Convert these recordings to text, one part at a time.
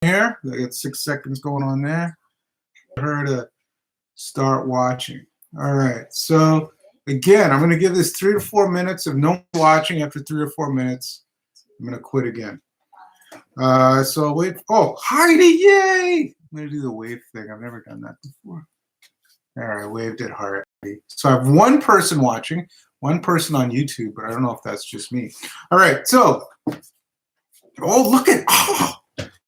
here. I got 6 seconds going on there. Her to start watching. All right. So again, I'm going to give this 3 to 4 minutes. If no one's watching after 3 or 4 minutes, I'm going to quit again. So wait. Oh, Heidi! Yay! I'm going to do the wave thing. I've never done that before. All right, I waved at Heidi. So I have one person watching, one person on YouTube, but I don't know if that's just me. All right. So, oh, look at, oh,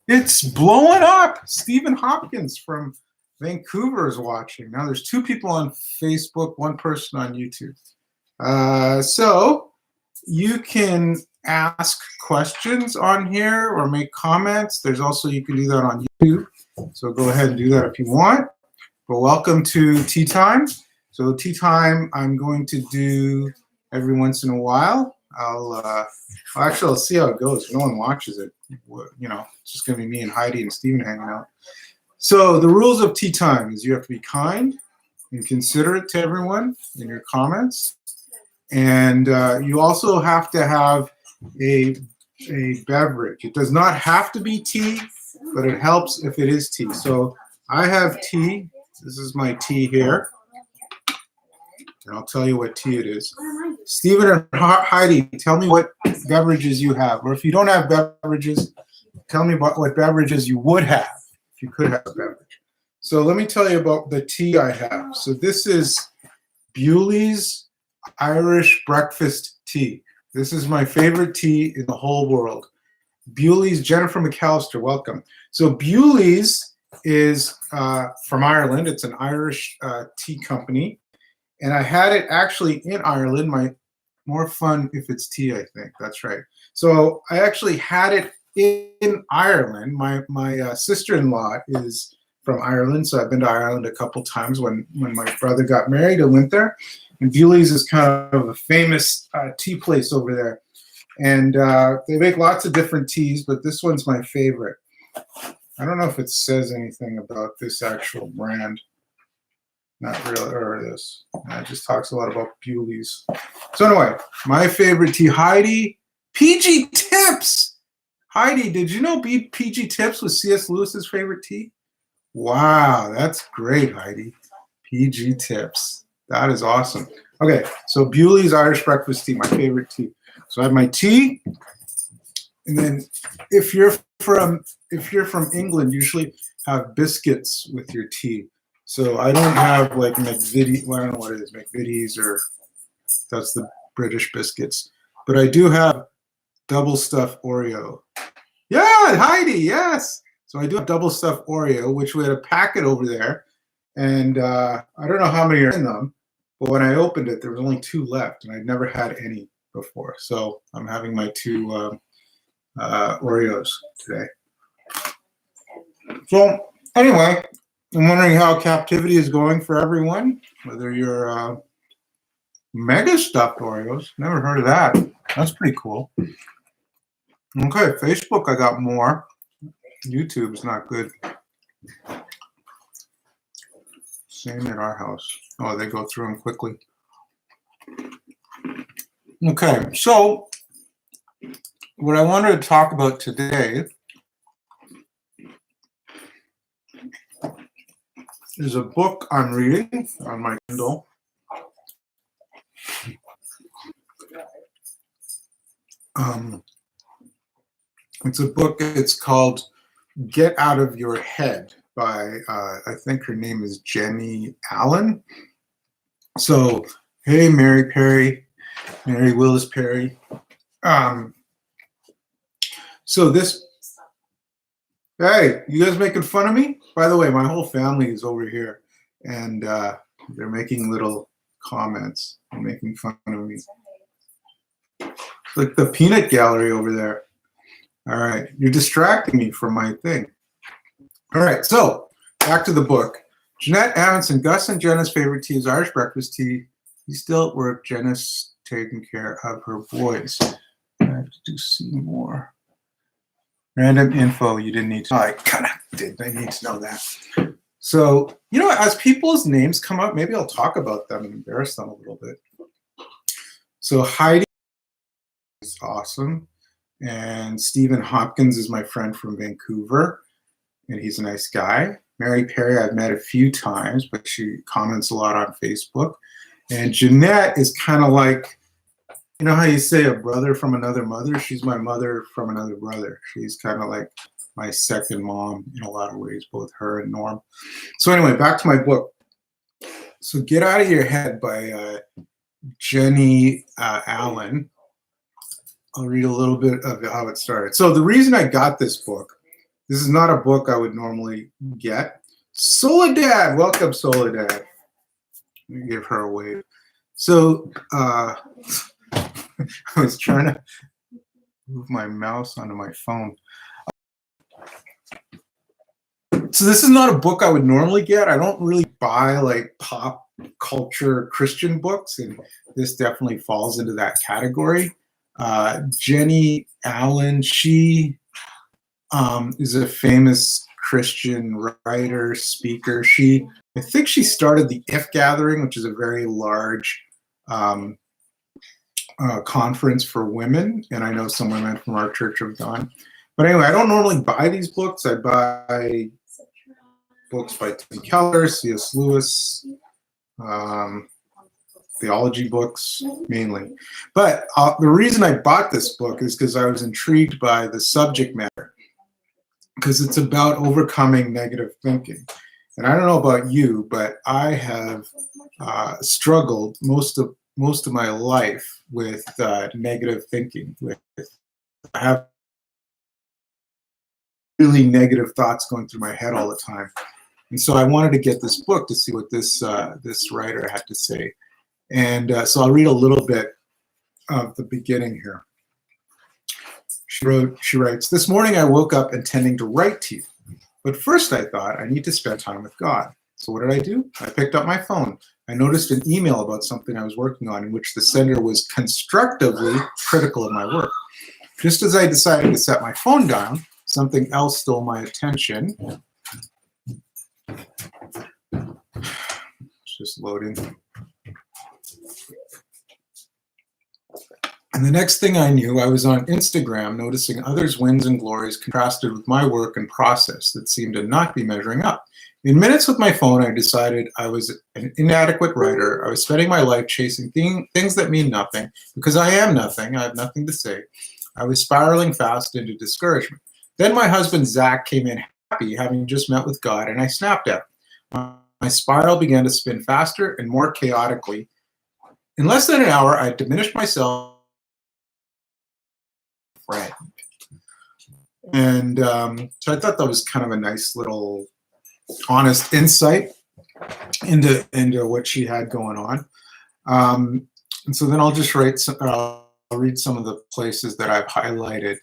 it's blowing up. Stephen Hopkins from Vancouver is watching. Now there's 2 people on Facebook, 1 person on YouTube. So you can ask questions on here or make comments. There's also, you can do that on YouTube. So go ahead and do that if you want. But welcome to Tea Time. So Tea Time, I'm going to do every once in a while. I'll see how it goes. If no one watches it, you know, it's just going to be me and Heidi and Steven hanging out. So the rules of Tea Time is you have to be kind and considerate to everyone in your comments. And you also have to have a beverage. It does not have to be tea, but it helps if it is tea. So I have tea. This is my tea here. And I'll tell you what tea it is. Stephen and Heidi, tell me what beverages you have. Or if you don't have beverages, tell me about what beverages you would have if you could have a beverage. So let me tell you about the tea I have. So this is Bewley's Irish Breakfast Tea. This is my favorite tea in the whole world. Bewley's, Jennifer McAllister, welcome. So Bewley's is from Ireland. It's an Irish tea company. And I had it actually in Ireland. More fun if it's tea, I think. That's right. So I actually had it in Ireland. My sister-in-law is from Ireland, so I've been to Ireland a couple times when my brother got married. I went there. And Bewley's is kind of a famous tea place over there. And they make lots of different teas, but this one's my favorite. I don't know if it says anything about this actual brand. Not really, or this. It just talks a lot about Bewley's. So anyway, my favorite tea, Heidi, PG Tips. Heidi, did you know PG Tips was C.S. Lewis's favorite tea? Wow, that's great, Heidi. PG Tips. That is awesome. Okay, so Bewley's Irish Breakfast Tea, my favorite tea. So I have my tea, and then if you're from England, usually have biscuits with your tea. So I don't have like McVitie. Well, I don't know what it is, McVitie's, or that's the British biscuits. But I do have double stuffed Oreo. Yeah, Heidi, yes. So I do have double stuffed Oreo, which we had a packet over there, and I don't know how many are in them. But when I opened it, there was only 2 left, and I'd never had any before. So I'm having my 2 Oreos today. So anyway, I'm wondering how captivity is going for everyone, whether you're mega stuffed Oreos. Never heard of that. That's pretty cool. Okay, Facebook, I got more. YouTube's not good. Same at our house. Oh, they go through them quickly. Okay, so what I wanted to talk about today is a book I'm reading on my Kindle. It's a book, it's called Get Out of Your Head by, I think her name is Jennie Allen. So, hey, Mary Willis Perry. So this, hey, you guys making fun of me? By the way, my whole family is over here, and they're making little comments and making fun of me. It's like the peanut gallery over there. All right, you're distracting me from my thing. All right, so back to the book. Jeanette Amundsen, Gus and Jenna's favorite tea is Irish breakfast tea. He's still at work. Jenna's taking care of her boys. I have to do see more. Random info you didn't need to know. I kind of did. I need to know that. So, you know, as people's names come up, maybe I'll talk about them and embarrass them a little bit. So Heidi is awesome. And Stephen Hopkins is my friend from Vancouver. and he's a nice guy. Mary Perry, I've met a few times, but she comments a lot on Facebook. And Jeanette is kind of like, you know how you say a brother from another mother? She's my mother from another brother. She's kind of like my second mom in a lot of ways, both her and Norm. So anyway, back to my book. So Get Out of Your Head by Jennie Allen. I'll read a little bit of how it started. So the reason I got this book, this is not a book I would normally get. Soledad, welcome Soledad. Let me give her a wave. So I was trying to move my mouse onto my phone. So this is not a book I would normally get. I don't really buy like pop culture Christian books, and this definitely falls into that category. Jennie Allen, she is a famous Christian writer, speaker. I think she started the If Gathering, which is a very large conference for women, and I know some women from our church have gone. But anyway, I don't normally buy these books. I buy books by Tim Keller, C.S. Lewis, theology books mainly. But the reason I bought this book is because I was intrigued by the subject matter, because it's about overcoming negative thinking. And I don't know about you, but I have struggled most of my life with negative thinking. I have really negative thoughts going through my head all the time. And so I wanted to get this book to see what this writer had to say. And so I'll read a little bit of the beginning here. She writes, "This morning I woke up intending to write to you. But first I thought I need to spend time with God. So what did I do? I picked up my phone. I noticed an email about something I was working on in which the sender was constructively critical of my work. Just as I decided to set my phone down, something else stole my attention." It's just loading. And the next thing I knew, I was on Instagram noticing others' wins and glories contrasted with my work and process that seemed to not be measuring up. In minutes with my phone, I decided I was an inadequate writer. I was spending my life chasing things that mean nothing because I am nothing. I have nothing to say. I was spiraling fast into discouragement. Then my husband, Zach, came in happy, having just met with God, and I snapped at him. My spiral began to spin faster and more chaotically. In less than an hour, I had diminished myself. Friend. And so I thought that was kind of a nice little honest insight into what she had going on. And so then I'll just I'll read some of the places that I've highlighted.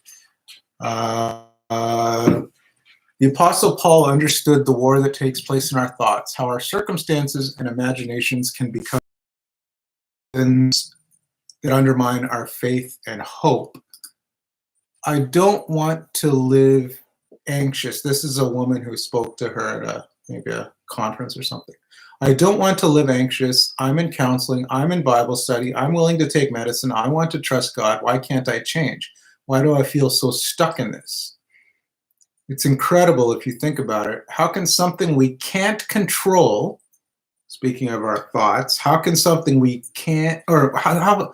The Apostle Paul understood the war that takes place in our thoughts, how our circumstances and imaginations can become things that undermine our faith and hope. I don't want to live anxious. This is a woman who spoke to her at maybe a conference or something. I don't want to live anxious. I'm in counseling. I'm in Bible study. I'm willing to take medicine. I want to trust God. Why can't I change? Why do I feel so stuck in this? It's incredible if you think about it. How can something we can't control, speaking of our thoughts, how can something we can't, or how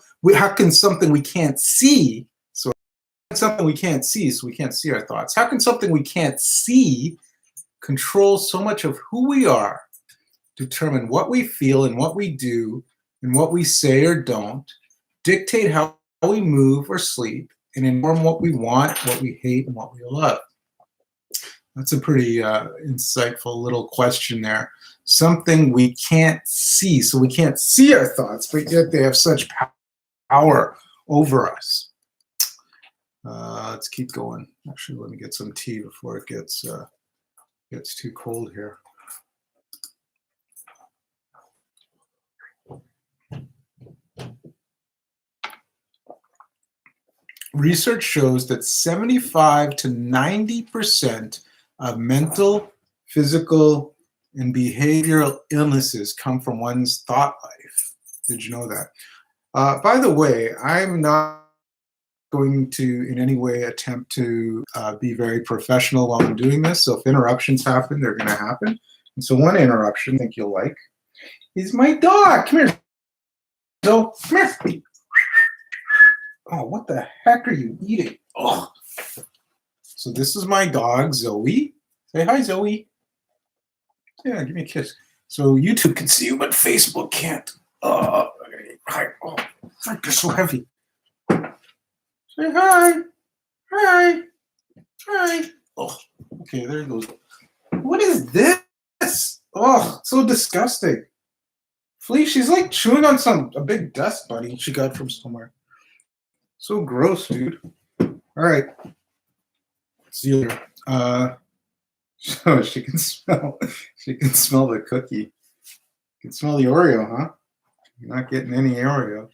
can something we can't see, something we can't see, so we can't see our thoughts. How can something we can't see control so much of who we are, determine what we feel and what we do and what we say or don't, dictate how we move or sleep, and inform what we want, what we hate, and what we love? That's a pretty insightful little question there. Something we can't see, so we can't see our thoughts, but yet they have such power over us. Let's keep going. Actually, let me get some tea before it gets too cold here. Research shows that 75 to 90% of mental, physical, and behavioral illnesses come from one's thought life. Did you know that? By the way, I'm not going to in any way attempt to be very professional while I'm doing this. So if interruptions happen, they're going to happen. And so one interruption I think you'll like is my dog. Come here. So come here. Oh, what the heck are you eating? Oh. So this is my dog, Zoe. Say hi, Zoe. Yeah, give me a kiss. So YouTube can see you, but Facebook can't. Oh, hi. Oh, fuck, you're so heavy. Say hi. Hi. Hi. Oh, okay, there he goes. What is this? Oh, so disgusting. Flea, she's like chewing on a big dust bunny she got from somewhere. So gross, dude. All right. See you later. So she can smell the cookie. You can smell the Oreo, huh? You're not getting any Oreo.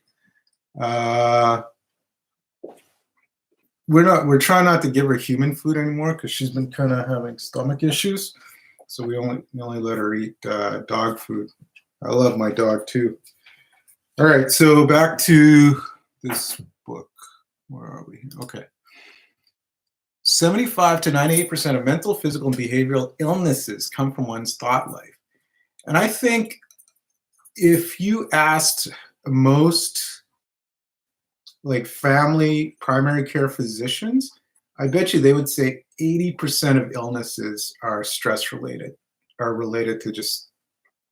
We're trying not to give her human food anymore because she's been kind of having stomach issues. So we only let her eat dog food. I love my dog too. All right, so back to this book. Where are we? Okay. 75 to 98% of mental, physical, and behavioral illnesses come from one's thought life. And I think if you asked most like family primary care physicians, I bet you they would say 80% of illnesses are stress related, are related to just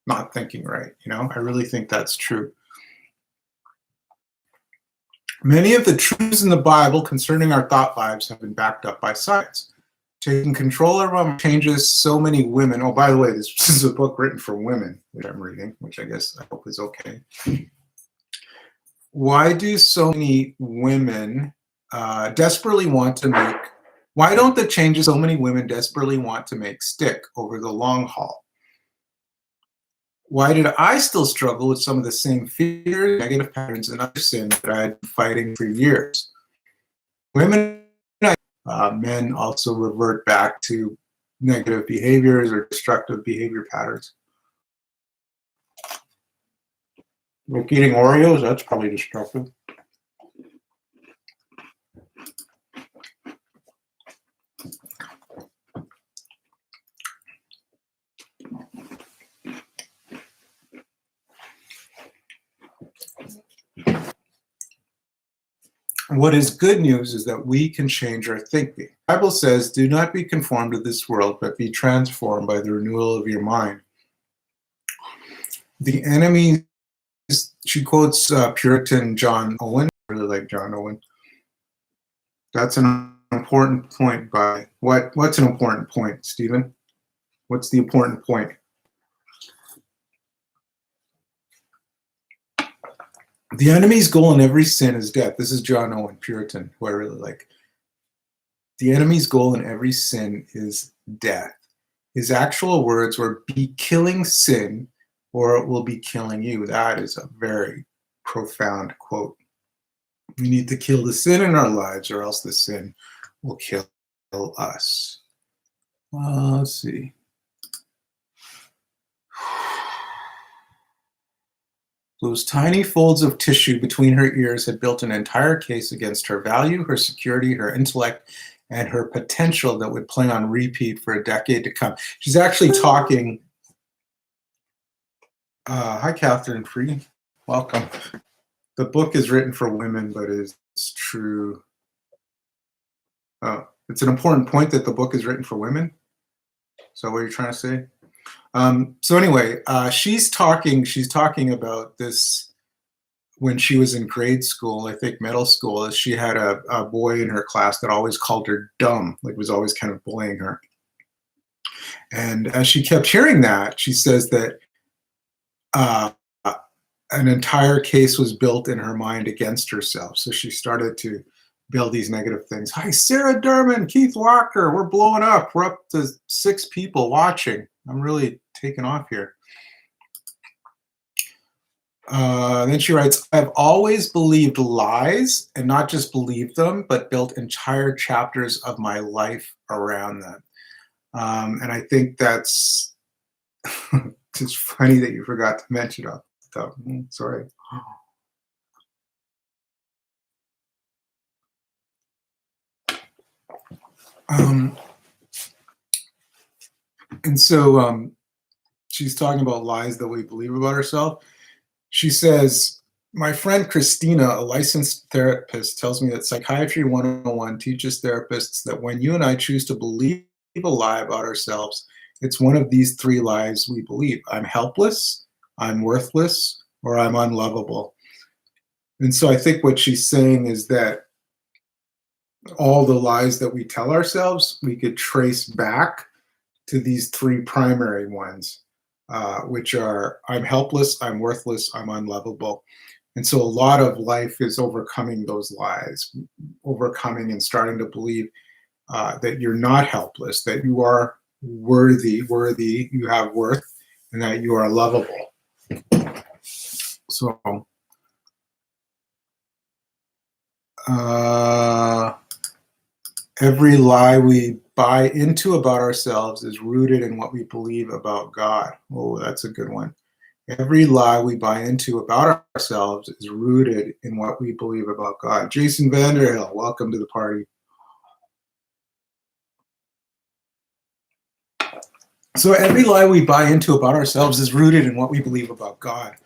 not thinking right. I really think that's true. Many of the truths in the Bible concerning our thought lives have been backed up by science. Taking control of them changes so many women. Oh, by the way, this is a book written for women, which I'm reading, which I guess I hope is okay. Why do so many women desperately want to make, why don't the changes so many women desperately want to make stick over the long haul? Why did I still struggle with some of the same fears, negative patterns, and other sins that I had been fighting for years? Women, men also revert back to negative behaviors or destructive behavior patterns. Like eating Oreos, that's probably destructive. What is good news is that we can change our thinking. The Bible says, do not be conformed to this world, but be transformed by the renewal of your mind. The enemy, she quotes Puritan John Owen. I really like John Owen. That's an important point. What's an important point, Stephen? What's the important point? The enemy's goal in every sin is death. This is John Owen, Puritan, who I really like. The enemy's goal in every sin is death. His actual words were, be killing sin or it will be killing you. That is a very profound quote. We need to kill the sin in our lives or else the sin will kill us. Let's see. Those tiny folds of tissue between her ears had built an entire case against her value, her security, her intellect, and her potential that would play on repeat for a decade to come. She's actually talking. Hi, Catherine Free. Welcome. The book is written for women, but is true. Oh, it's an important point that the book is written for women. Is that what you're trying to say? So anyway, she's talking about this when she was in grade school, I think middle school. She had a boy in her class that always called her dumb, like was always kind of bullying her. And as she kept hearing that, she says that an entire case was built in her mind against herself. So she started to build these negative things. Hi, Sarah Derman, Keith Walker, we're blowing up. We're up to 6 people watching. I'm really taking off here. Then she writes, I've always believed lies and not just believed them, but built entire chapters of my life around them. And I think that's just funny that you forgot to mention it. Sorry. Um, and so she's talking about lies that we believe about ourselves. She says, my friend Christina, a licensed therapist, tells me that Psychiatry 101 teaches therapists that when you and I choose to believe a lie about ourselves, it's one of these three lies we believe. I'm helpless, I'm worthless, or I'm unlovable. And so I think what she's saying is that all the lies that we tell ourselves, we could trace back to these three primary ones, which are I'm helpless, I'm worthless, I'm unlovable. And so a lot of life is overcoming those lies, overcoming and starting to believe that you're not helpless, that you are worthy, you have worth, and that you are lovable. So every lie we buy into about ourselves is rooted in what we believe about God. Oh, that's a good one. Every lie we buy into about ourselves is rooted in what we believe about God. Jason Vanderhill, welcome to the party. So every lie we buy into about ourselves is rooted in what we believe about God.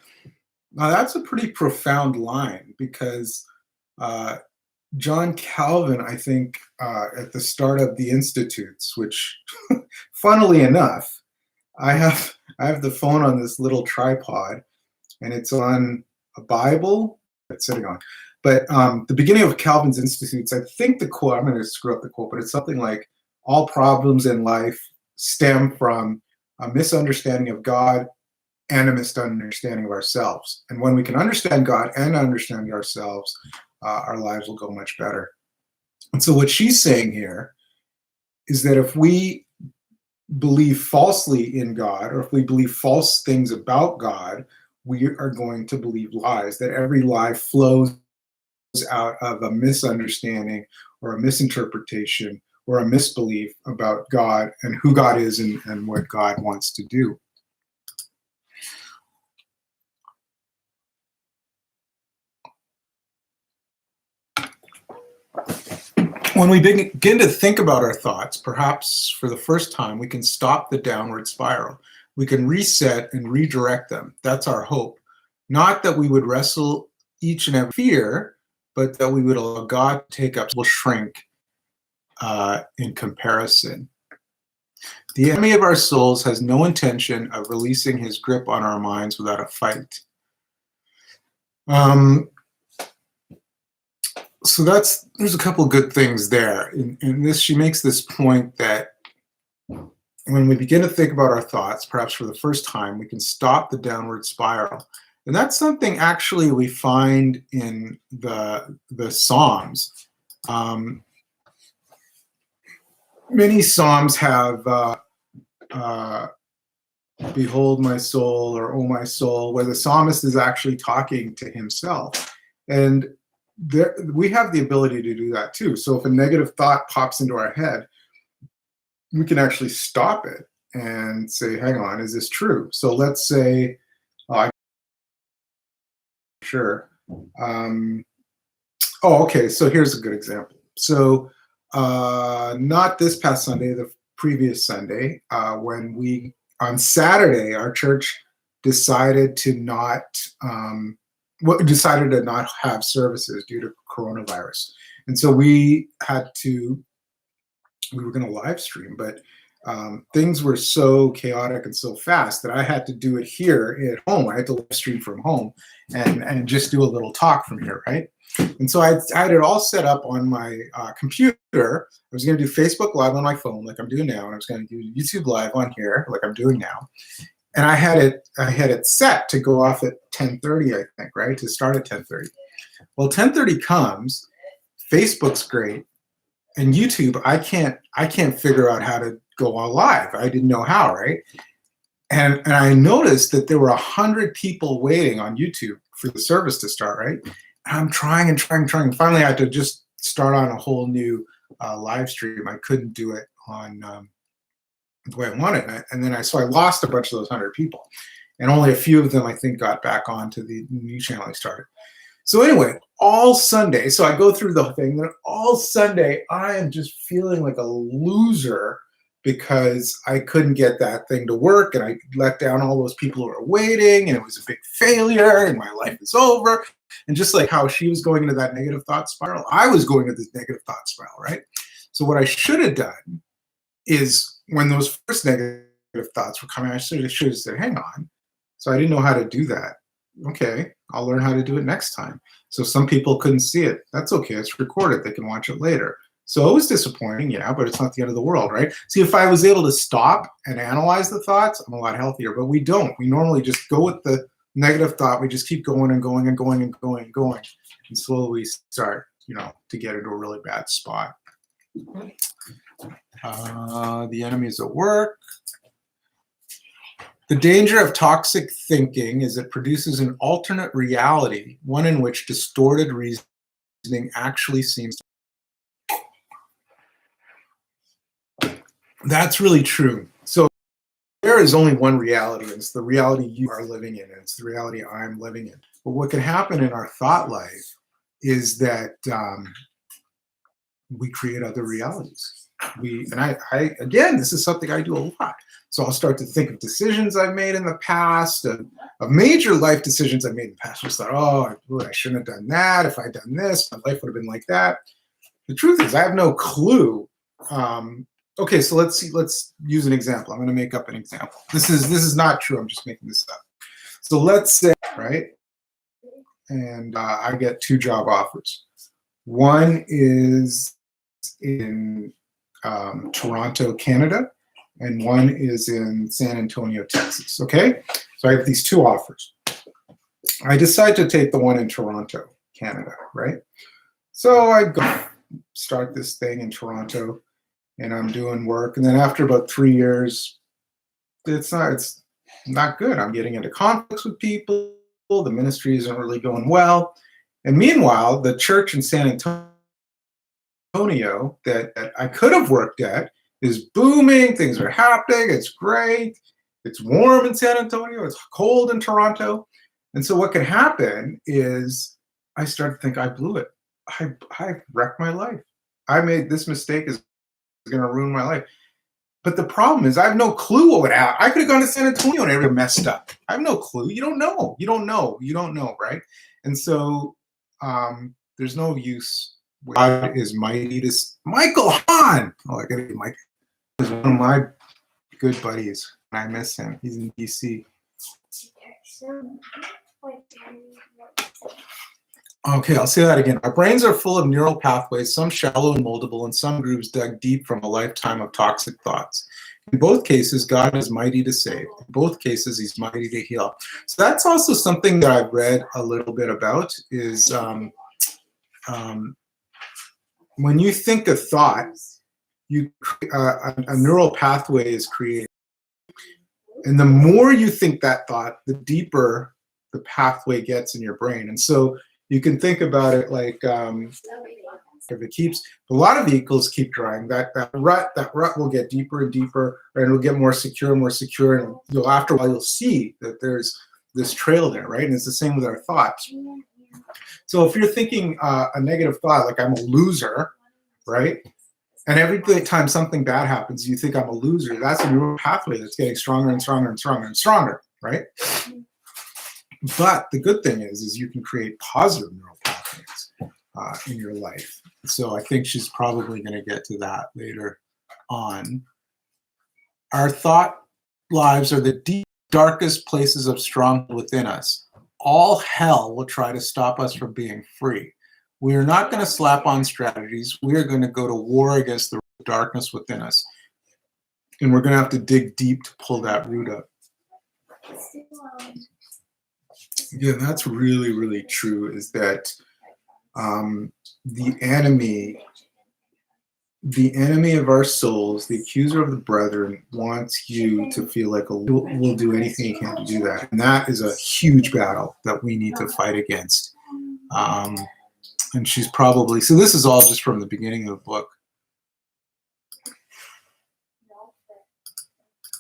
Now that's a pretty profound line because John Calvin, I think, at the start of the Institutes, which, funnily enough, I have the phone on this little tripod, and it's on a Bible it's sitting on. But the beginning of Calvin's Institutes, I think the quote, I'm going to screw up the quote, but it's something like, all problems in life stem from a misunderstanding of God and a misunderstanding of ourselves. And when we can understand God and understand ourselves, our lives will go much better. And so what she's saying here is that if we believe falsely in God, or if we believe false things about God, we are going to believe lies, that every lie flows out of a misunderstanding or a misinterpretation or a misbelief about God and who God is and what God wants to do. When we begin to think about our thoughts, perhaps for the first time, we can stop the downward spiral. We can reset and redirect them. That's our hope. Not that we would wrestle each and every fear, but that we would allow God to take up, will shrink in comparison. The enemy of our souls has no intention of releasing his grip on our minds without a fight. So there's a couple of good things there. In this, she makes this point that when we begin to think about our thoughts, perhaps for the first time, we can stop the downward spiral. And that's something actually we find in the Psalms. Many Psalms have behold my soul, or oh my soul, where the psalmist is actually talking to himself. And we have the ability to do that too. So if a negative thought pops into our head, we can actually stop it and say, hang on, is this true? So let's say, sure. Okay, so here's a good example. So not this past Sunday, the previous Sunday, when on Saturday, our church decided to not have services due to coronavirus. And so we were going to live stream, but things were so chaotic and so fast that I had to do it here at home. I had to live stream from home and just do a little talk from here, right? And so I had it all set up on my computer. I was going to do Facebook Live on my phone like I'm doing now, and I was going to do YouTube Live on here like I'm doing now. And I had it set to go off at 10:30, I think, right? To start at 10:30. Well, 10:30 comes, Facebook's great, and YouTube, I can't figure out how to go on live. I didn't know how, right? And I noticed that there were 100 people waiting on YouTube for the service to start, right? And I'm trying. Finally, I had to just start on a whole new live stream. I couldn't do it on the way I wanted. And then so I lost a bunch of those 100 people. And only a few of them, I think, got back onto the new channel I started. So anyway, all Sunday, so I go through the thing, and all Sunday I am just feeling like a loser because I couldn't get that thing to work, and I let down all those people who were waiting, and it was a big failure, and my life is over. And just like how she was going into that negative thought spiral, I was going into this negative thought spiral, right? So what I should have done is when those first negative thoughts were coming, I should have said, hang on. So I didn't know how to do that. Okay, I'll learn how to do it next time. So some people couldn't see it. That's okay. It's recorded. They can watch it later. So it was disappointing, yeah, but it's not the end of the world, right? See, if I was able to stop and analyze the thoughts, I'm a lot healthier. But we don't. We normally just go with the negative thought. We just keep going and going and going and going and going. And slowly start, to get into a really bad spot. The enemy is at work. The danger of toxic thinking is it produces an alternate reality, one in which distorted reasoning actually seems to. That's really true. So there is only one reality, and it's the reality you are living in, and it's the reality I'm living in. But what can happen in our thought life is that we create other realities. I again, this is something I do a lot. So I'll start to think of decisions I've made in the past, of major life decisions I made in the past. Just thought, I shouldn't have done that. If I'd done this, my life would have been like that. The truth is, I have no clue. Okay, so let's use an example. I'm going to make up an example. This is not true. I'm just making this up. So let's say, right, and I get 2 job offers. One is in Toronto, Canada, and one is in San Antonio, Texas. Okay, so I have these 2 offers. I decide to take the one in Toronto, Canada, right? So I go start this thing in Toronto, and I'm doing work, and then after about 3 years, it's not good. I'm getting into conflicts with people. The ministry isn't really going well, and meanwhile, the church in San Antonio that I could have worked at is booming. Things are happening. It's great. It's warm in San Antonio. It's cold in Toronto. And so what can happen is I start to think I blew it. I wrecked my life. I made this mistake is going to ruin my life. But the problem is I have no clue what would happen. I could have gone to San Antonio and everything messed up. I have no clue. You don't know. You don't know, right? And so there's no use. God is mighty to Michael Hahn. Oh, I gotta get Mike. He's one of my good buddies. I miss him. He's in DC. Okay, I'll say that again. Our brains are full of neural pathways, some shallow and moldable, and some grooves dug deep from a lifetime of toxic thoughts. In both cases, God is mighty to save. In both cases, he's mighty to heal. So that's also something that I've read a little bit about is when you think a thought, a neural pathway is created. And the more you think that thought, the deeper the pathway gets in your brain. And so you can think about it like if it keeps, a lot of vehicles keep driving, that rut will get deeper and deeper, and it'll get more secure and more secure. And after a while, you'll see that there's this trail there, right? And it's the same with our thoughts. So if you're thinking a negative thought, like I'm a loser, right? And every time something bad happens, you think I'm a loser. That's a neural pathway that's getting stronger and stronger and stronger and stronger, right? But the good thing is you can create positive neural pathways in your life. So I think she's probably going to get to that later on. Our thought lives are the deep, darkest places of stronghold within us. All hell will try to stop us from being free. We are not going to slap on strategies. We are going to go to war against the darkness within us. And we're going to have to dig deep to pull that root up. Yeah, that's really, really true, is that the enemy of our souls, the accuser of the brethren, wants you to feel like we'll do anything he can to do that. And that is a huge battle that we need to fight against. And she's probably, so this is all just from the beginning of the book.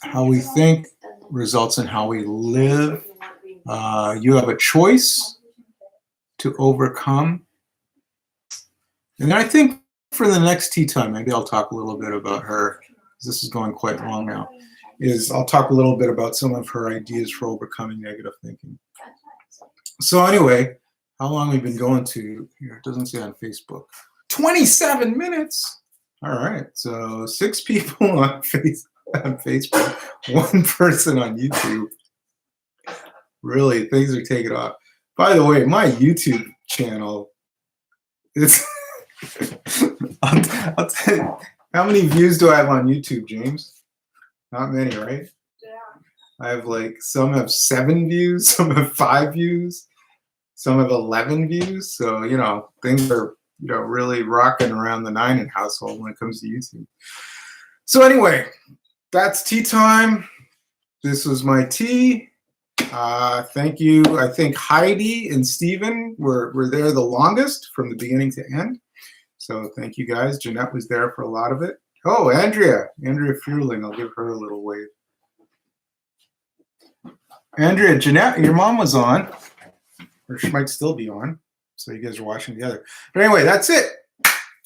How we think results in how we live. You have a choice. to overcome. And then I think for the next tea time, maybe I'll talk a little bit about her. This is going quite long now. I'll talk a little bit about some of her ideas for overcoming negative thinking. So anyway, how long we've been going to here? It doesn't say on Facebook. 27 minutes. All right. So 6 people on Facebook, 1 person on YouTube. Really, things are taking off. By the way, my YouTube channel is I'll tell you, how many views do I have on YouTube, James? Not many, right? Yeah. I have some have 7 views, some have 5 views, some have 11 views. So, things are, really rocking around the Ninen household when it comes to YouTube. So anyway, that's tea time. This was my tea. Thank you. I think Heidi and Steven were there the longest from the beginning to end. So thank you guys. Jeanette was there for a lot of it. Oh, Andrea Fuhrling. I'll give her a little wave. Andrea, Jeanette, your mom was on, or she might still be on. So you guys are watching together. But anyway, that's it.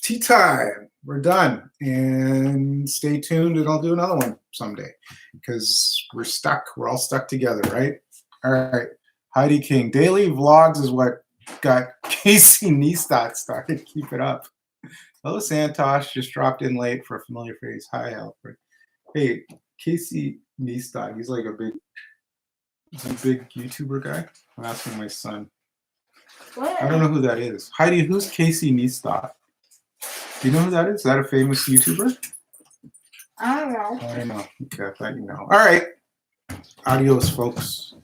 Tea time. We're done. And stay tuned, and I'll do another one someday because we're stuck. We're all stuck together, right? All right. Heidi King. Daily vlogs is what got Casey Neistat started. Keep it up. Hello, Santosh. Just dropped in late for a familiar face. Hi, Alfred. Hey, Casey Neistat. He's like a big YouTuber guy. I'm asking my son. What? I don't know who that is. Heidi, who's Casey Neistat? Do you know who that is? Is that a famous YouTuber? I don't know. I don't know. Okay, I thought you know. All right. Adios, folks.